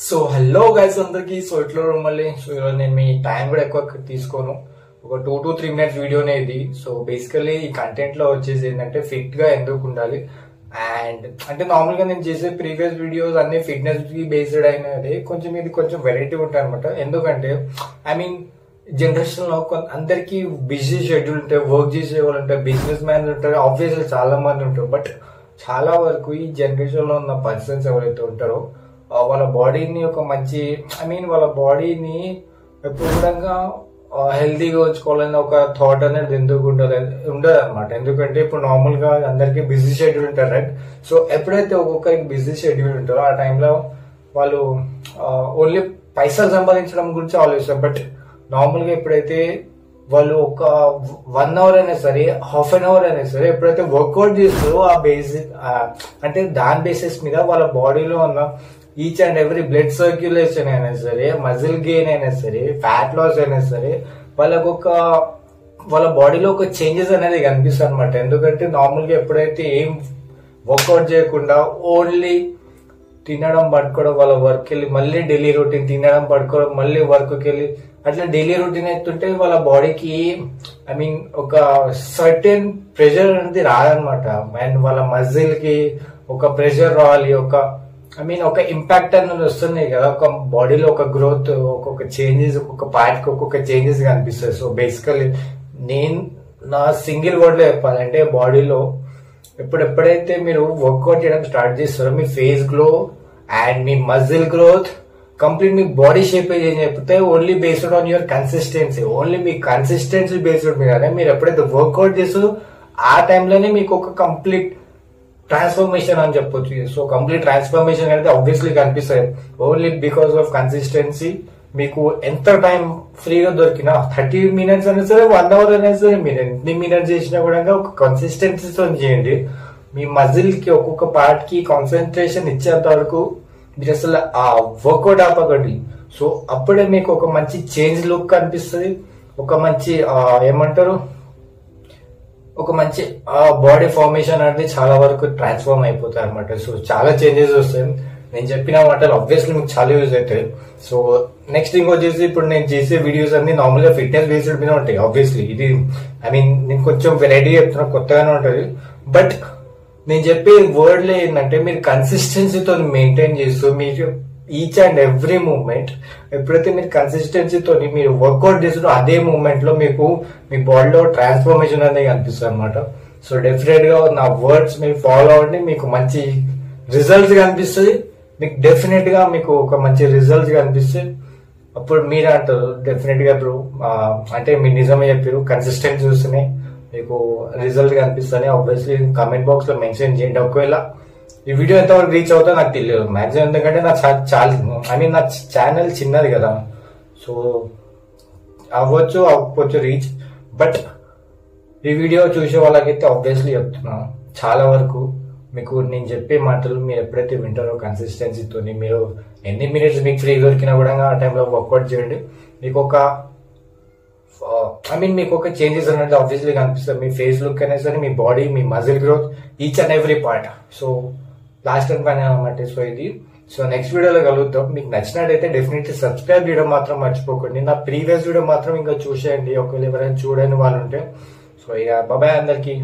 So hello guys అందరికి. So ఇట్లా మళ్ళీ ఈరోజు నేను మీ టైం కూడా ఎక్కువ తీసుకోను, ఒక 2 to 3 minutes వీడియోనే ఇది. సో బేసికలీ ఈ కంటెంట్ లో వచ్చేసి ఏంటంటే ఫిట్ గా ఎందుకు ఉండాలి అండ్ అంటే నార్మల్ గా నేను చేసే ప్రీవియస్ వీడియోస్ అన్ని ఫిట్నెస్ కి బేస్డ్ అయినది. కొంచెం ఇది కొంచెం వెరైటీ ఉంటాయి అనమాట. ఎందుకంటే ఐ మీన్ జనరేషన్ లో అందరికి బిజీ షెడ్యూల్ ఉంటాయి, వర్క్ చేసే వాళ్ళు ఉంటారు, బిజినెస్ మ్యాన్ ఉంటారు, ఆబ్వియస్లీ చాలా మంది ఉంటారు. బట్ చాలా వరకు ఈ జనరేషన్ లో ఉన్న పర్సన్స్ ఎవరైతే ఉంటారో వాళ్ళ బాడీని ఒక మంచి వాళ్ళ బాడీని ఎప్పుడు కూడా హెల్తీగా ఉంచుకోవాలని ఒక థాట్ అనేది ఎందుకు ఉండదు అనమాట. ఎందుకంటే ఇప్పుడు నార్మల్ గా అందరికి బిజీ షెడ్యూల్ ఉంటారు, రైట్? సో ఎప్పుడైతే ఒక్కొక్కరికి బిజీ షెడ్యూల్ ఉంటారో ఆ టైంలో వాళ్ళు ఓన్లీ పైసలు సంపాదించడం గురించి ఆలోచిస్తారు. బట్ నార్మల్ గా ఎప్పుడైతే వాళ్ళు ఒక 1 hour అయినా సరే, హాఫ్ అన్ అవర్ అయినా సరే ఎప్పుడైతే వర్కౌట్ చేస్తారో ఆ బేసిక్ అంటే దాని బేసిస్ మీద వాళ్ళ బాడీలో ఉన్న each and every blood circulation అయినా సరే, మజిల్ గెయిన్ అయినా సరే, ఫ్యాట్ లాస్ అయినా సరే వాళ్ళ బాడీలో ఒక చేంజెస్ అనేది కనిపిస్తుంది అనమాట. ఎందుకంటే నార్మల్ గా ఎప్పుడైతే ఏం వర్కౌట్ చేయకుండా ఓన్లీ తినడం పడుకోవడం, వాళ్ళ వర్క్ వెళ్ళి మళ్ళీ డైలీ రొటీన్ తినడం పడుకోవడం, మళ్ళీ వర్క్కి వెళ్ళి అట్లా డైలీ రొటీన్ అవుతుంటే వాళ్ళ బాడీకి ఒక సర్టెన్ ప్రెషర్ అనేది రాదనమాట. అండ్ వాళ్ళ మజిల్ కి ఒక ప్రెషర్ రావాలి, ఒక ఇంపాక్ట్ అనేది వస్తుంది కదా, ఒక బాడీలో ఒక గ్రోత్, ఒక్కొక్క చేంజెస్, ఒక్కొక్క పార్ట్ కి ఒక్కొక్క చేంజెస్ కనిపిస్తుంది. సో బేసికలీ నేను నా సింగిల్ వర్డ్ లో చెప్పాలంటే బాడీలో ఎప్పుడైతే మీరు వర్కౌట్ చేయడం స్టార్ట్ చేస్తారో మీ ఫేస్ గ్లో అండ్ మీ మజిల్ గ్రోత్ కంప్లీట్ మీ బాడీ షేప్ చేంజ్ అయిపోతే only based on your consistency. Only మీ కన్సిస్టెన్సీ బేస్డ్ మీద మీరు ఎప్పుడైతే వర్కౌట్ చేస్తారో ఆ టైంలోనే మీకు ఒక కంప్లీట్ ట్రాన్స్ఫర్మేషన్ అని చెప్పొచ్చు. సో కంప్లీట్ ట్రాన్స్ఫర్మేషన్ అనేది ఆబ్వియస్లీ కనిపిస్తుంది ఓన్లీ బికాస్ ఆఫ్ కన్సిస్టెన్సీ. మీకు ఎంత టైం ఫ్రీగా దొరికినా 30 minutes అయినా సరే, 1 hour అయినా సరే, మీరు ఎన్ని మినిట్స్ చేసినా కూడా ఒక కన్సిస్టెన్సీతో చేయండి. మీ మజిల్ కి ఒక్కొక్క పార్ట్ కి కాన్సన్ట్రేషన్ ఇచ్చేంత వరకు మీరు అసలు ఆ వర్కౌట్ ఆపకండి. సో అప్పుడే మీకు ఒక మంచి చేంజ్ లుక్ కనిపిస్తుంది, ఒక మంచి ఒక మంచి బాడీ ఫార్మేషన్ అనేది చాలా వరకు ట్రాన్స్ఫార్మ్ అయిపోతాయి అనమాట. సో చాలా చేంజెస్ వస్తాయి. నేను చెప్పిన మాటలు ఆబ్వియస్లీ మీకు చాలా యూజ్ అవుతాయి. సో నెక్స్ట్ ఇంకొచ్చేసి ఇప్పుడు నేను చేసే వీడియోస్ అన్ని నార్మల్ గా ఫిట్నెస్ బేస్డ్ మీద ఉంటాయి. ఆబ్వియస్లీ ఇది నేను కొంచెం వెరైటీ చెప్తున్నా, కొత్తగానే ఉంటుంది. బట్ నేను చెప్పే వర్డ్ లో ఏంటంటే మీరు కన్సిస్టెన్సీతో మెయింటైన్ చేస్తూ మీరు ఈచ్ అండ్ ఎవ్రీ మూవ్మెంట్ ఎప్పుడైతే మీరు కన్సిస్టెన్సీతో మీరు వర్కౌట్ చేస్తారో అదే మూవ్మెంట్ లో మీకు మీ బాడీలో ట్రాన్స్ఫర్మేషన్ అనేది కనిపిస్తుంది అనమాట. సో డెఫినెట్ గా నా వర్డ్స్ మీరు ఫాలో అవ్వండి, మీకు మంచి రిజల్ట్స్ కనిపిస్తుంది. మీకు డెఫినెట్ గా మీకు ఒక మంచి రిజల్ట్స్ కనిపిస్తుంది. అప్పుడు మీరు అంటారు డెఫినెట్ గా ఇప్పుడు అంటే మీరు నిజమే చెప్పారు, కన్సిస్టెంట్ చూస్తున్నాయి మీకు రిజల్ట్ కనిపిస్తాయి. ఆబ్వియస్లీ కామెంట్ బాక్స్ లో మెన్షన్ చేయండి. ఒకవేళ ఈ వీడియో ఎంతవరకు రీచ్ అవుతా నాకు తెలియదు మాక్సిమం, ఎందుకంటే నా నా ఛానల్ చిన్నది కదా. సో అవ్వచ్చు రీచ్. బట్ ఈ వీడియో చూసే వాళ్ళకైతే ఆబ్వియస్లీ చెప్తున్నా, చాలా వరకు మీకు నేను చెప్పే మాటలు మీరు ఎప్పుడైతే వింటారో కన్సిస్టెన్సీతో మీరు ఎన్ని మినిట్స్ మీకు ఫ్రీ దొరికినా కూడా ఆ టైంలో వర్కౌట్ చేయండి. మీకు మీకు ఒక చేంజెస్ అనేది ఆబ్వియస్లీ కనిపిస్తుంది. మీ ఫేస్ లుక్ అయినా సరే, మీ బాడీ, మీ muscle growth, each and every part. So last time పైన అనమాట. సో ఇది నెక్స్ట్ వీడియోలో కలుగుతాం. మీకు నచ్చినట్టయితే డెఫినెట్లీ సబ్స్క్రైబ్ చేయడం మాత్రం మర్చిపోకండి. నా ప్రీవియస్ వీడియో మాత్రం ఇంకా చూసేయండి ఒకవేళ ఎవరైనా చూడని వాళ్ళు ఉంటే. సో ఇక బాబాయ్ అందరికి.